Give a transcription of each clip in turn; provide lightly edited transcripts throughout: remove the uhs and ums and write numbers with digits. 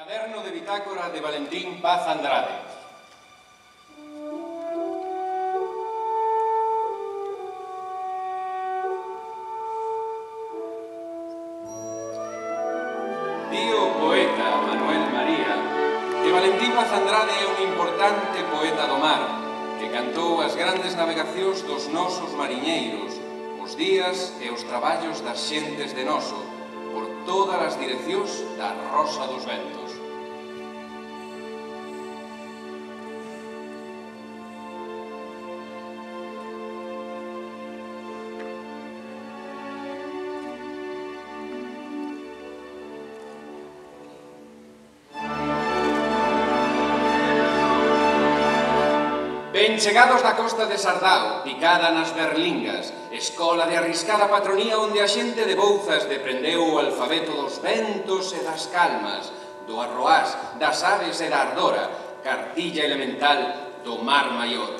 Caderno de bitácora de Valentín Paz Andrade. Di o poeta Manuel María que Valentín Paz Andrade é un importante poeta do mar que cantou as grandes navegacións dos nosos mariñeiros, os días e os traballos das xentes de noso, por todas as direccións da Rosa dos Ventos. Ben chegados da costa de Sardao, picada nas berlingas, escola de arriscada patronía onde a xente de Bouzas deprendeu o alfabeto dos ventos e das calmas, do arroás, das aves e da ardora, cartilla elemental do mar maior.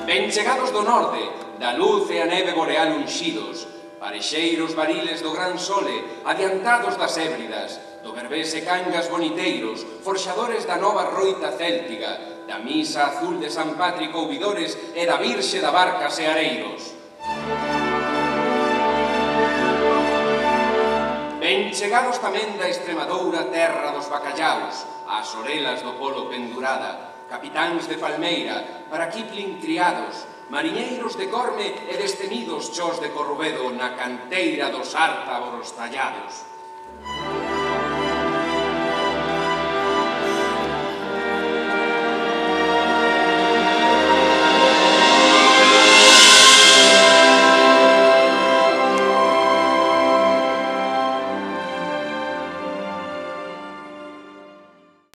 Ben chegados do norte, da luz e a neve boreal unxidos, parexeiros variles do gran sole, adiantados das ébridas, do Berbés e Cangas boniteiros, forxadores da nova roita céltiga, da misa azul de San Pátrico ouvidores e da Virxe da Barcas e Areiros. Ben chegados tamén da Extremadura terra dos bacallaos, ás orelas do polo pendurada, capitáns de Palmeira, para Kipling criados, mariñeiros de Corme e destemidos chós de Corrubedo na canteira dos ártaboros tallados.